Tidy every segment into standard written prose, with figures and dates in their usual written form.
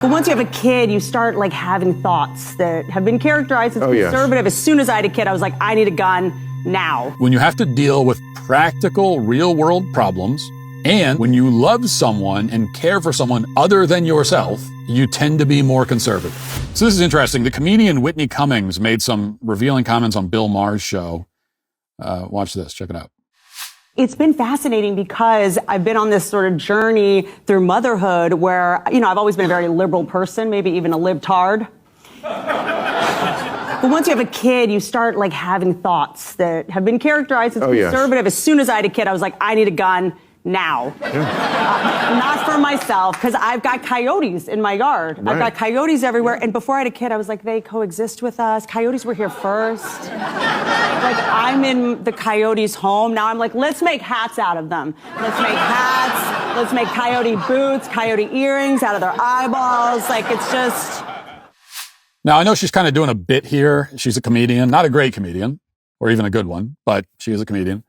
But once you have a kid, you start like having thoughts that have been characterized as conservative. Yes. As soon as I had a kid, I was like, I need a gun now. When you have to deal with practical, real-world problems, and when you love someone and care for someone other than yourself, you tend to be more conservative. So this is interesting. The comedian Whitney Cummings made some revealing comments on Bill Maher's show. Watch this. Check it out. It's been fascinating because I've been on this sort of journey through motherhood where, I've always been a very liberal person, maybe even a libtard. But once you have a kid, you start like having thoughts that have been characterized as conservative. Yes. As soon as I had a kid, I was like, I need a gun now. Not for myself, because I've got coyotes in my yard. Right. I've got coyotes everywhere. And before I had a kid, I was like, they coexist with us. Coyotes were here first. Like, I'm in the coyotes' home. Now I'm like, let's make hats out of them. Let's make hats. Let's make coyote boots, coyote earrings out of their eyeballs. Like, it's just... Now, I know she's kind of doing a bit here. She's a comedian, not a great comedian, or even a good one, but she is a comedian.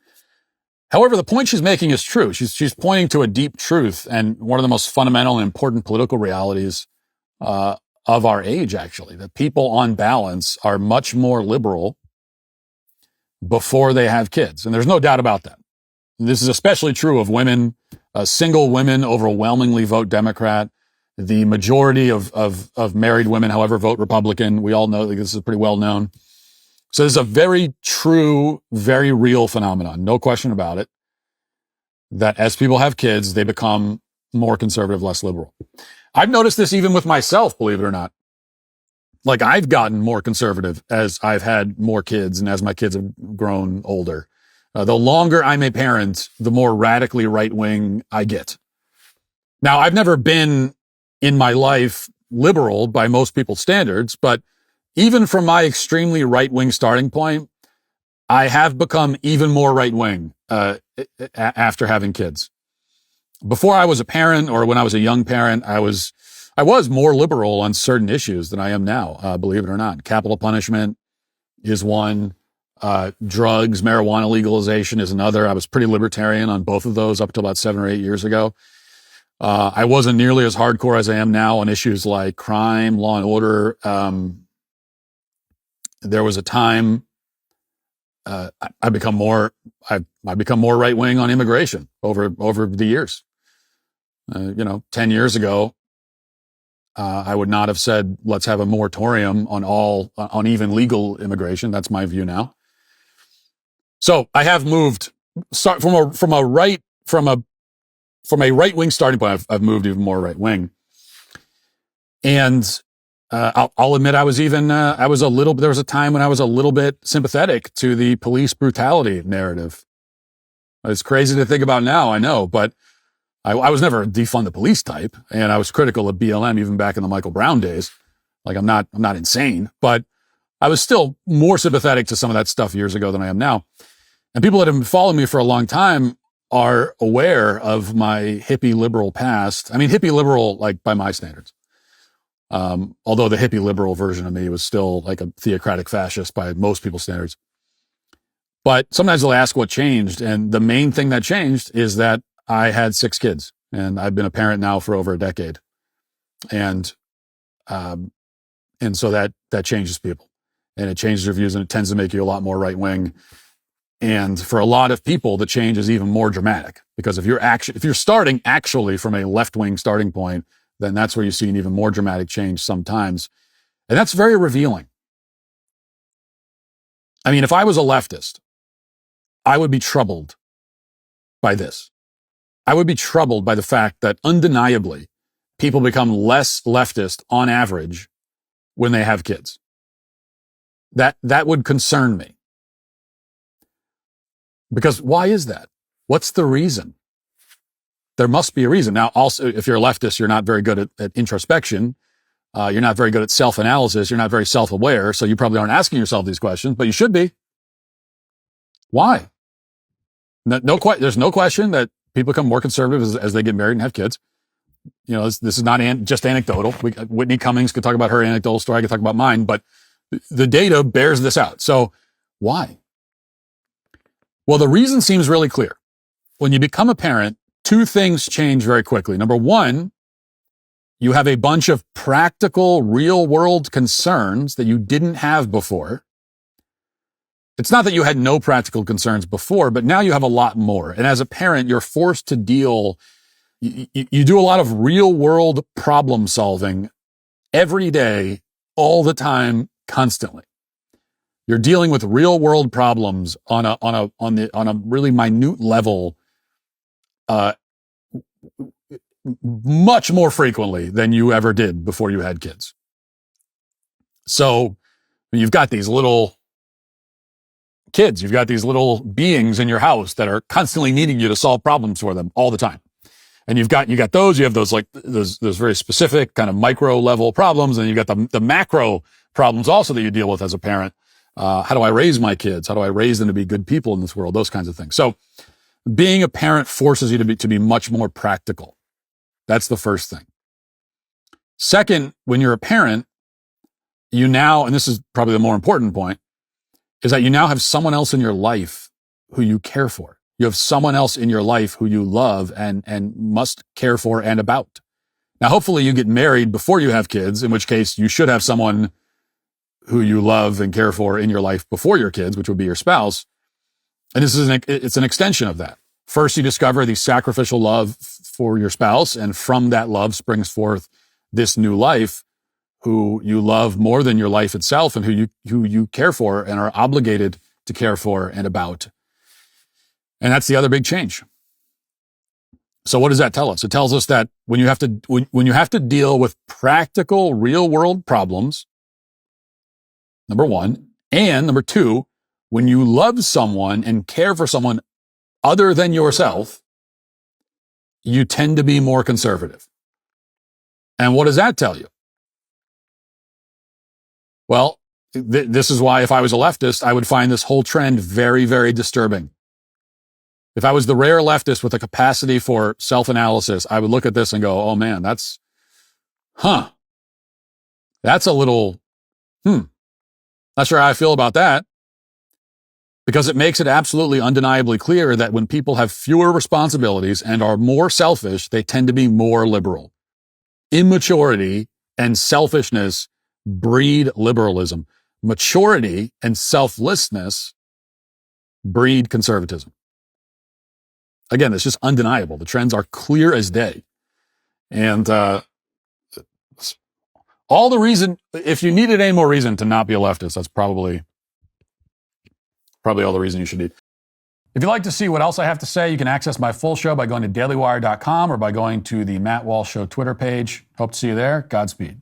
However, the point she's making is true. She's pointing to a deep truth and one of the most fundamental and important political realities of our age, actually, that people on balance are much more liberal before they have kids. And there's no doubt about that. And this is especially true of women. Single women overwhelmingly vote Democrat. The majority of married women, however, vote Republican. We all know that this is pretty well known. So this is a very true, very real phenomenon. No question about it. That as people have kids, they become more conservative, less liberal. I've noticed this even with myself, believe it or not. Like, I've gotten more conservative as I've had more kids and as my kids have grown older. The longer I'm a parent, the more radically right-wing I get. Now, I've never been in my life liberal by most people's standards, but even from my extremely right-wing starting point, I have become even more right-wing after having kids. Before I was a parent, or when I was a young parent, I was more liberal on certain issues than I am now, believe it or not. Capital punishment is one. Drugs, marijuana legalization is another. I was pretty libertarian on both of those up until about 7 or 8 years ago. I wasn't nearly as hardcore as I am now on issues like crime, law and order. There was a time I've become more right wing on immigration over the years. 10 years ago, I would not have said let's have a moratorium on even legal immigration. That's my view now. So I have moved from a right wing starting point. I've moved even more right wing, and I'll admit there was a time when I was a little bit sympathetic to the police brutality narrative. It's crazy to think about now, I know, but I was never a defund the police type, and I was critical of BLM even back in the Michael Brown days. Like, I'm not insane, but I was still more sympathetic to some of that stuff years ago than I am now. And people that have been following me for a long time are aware of my hippie liberal past. I mean, hippie liberal, like, by my standards. Although the hippie liberal version of me was still like a theocratic fascist by most people's standards. But sometimes they'll ask what changed. And the main thing that changed is that I had 6 kids, and I've been a parent now for over a decade. And so that changes people, and it changes their views, and it tends to make you a lot more right wing. And for a lot of people, the change is even more dramatic, because if you're starting actually from a left wing starting point, then that's where you see an even more dramatic change sometimes. And that's very revealing. I mean, if I was a leftist, I would be troubled by this. I would be troubled by the fact that undeniably people become less leftist on average when they have kids. That would concern me. Because why is that? What's the reason? There must be a reason. Now, also, if you're a leftist, you're not very good at introspection. You're not very good at self-analysis. You're not very self-aware. So you probably aren't asking yourself these questions, but you should be. Why? There's no question that people become more conservative as they get married and have kids. This is not just anecdotal. Whitney Cummings could talk about her anecdotal story. I could talk about mine, but the data bears this out. So why? Well, the reason seems really clear. When you become a parent, 2 things change very quickly. Number one, You have a bunch of practical, real-world concerns that you didn't have before. It's not that you had no practical concerns before, but now you have a lot more. And as a parent, you're forced to deal, you do a lot of real-world problem solving every day, all the time, constantly. You're dealing with real-world problems on a really minute level, much more frequently than you ever did before you had kids. So you've got these little kids, you've got these little beings in your house that are constantly needing you to solve problems for them all the time. And you have those like those very specific kind of micro level problems, and you've got the macro problems also that you deal with as a parent. How do I raise my kids? How do I raise them to be good people in this world? Those kinds of things. So being a parent forces you to be much more practical. That's the first thing. Second, when you're a parent, you now, and this is probably the more important point, is that you now have someone else in your life who you care for. You have someone else in your life who you love and must care for and about. Now, hopefully you get married before you have kids, in which case you should have someone who you love and care for in your life before your kids, which would be your spouse. And it's an extension of that. First, you discover the sacrificial love for your spouse, and from that love springs forth this new life who you love more than your life itself and who you care for and are obligated to care for and about. And that's the other big change. So what does that tell us? It tells us that when you have to deal with practical, real-world problems, number one, and number two, when you love someone and care for someone other than yourself, you tend to be more conservative. And what does that tell you? Well, this is why if I was a leftist, I would find this whole trend very, very disturbing. If I was the rare leftist with a capacity for self-analysis, I would look at this and go, oh man, that's a little, not sure how I feel about that. Because it makes it absolutely undeniably clear that when people have fewer responsibilities and are more selfish, they tend to be more liberal. Immaturity and selfishness breed liberalism. Maturity and selflessness breed conservatism. Again, it's just undeniable. The trends are clear as day. And all the reason, if you needed any more reason to not be a leftist, that's probably all the reason you should need. If you'd like to see what else I have to say, you can access my full show by going to dailywire.com or by going to the Matt Walsh Show Twitter page. Hope to see you there. Godspeed.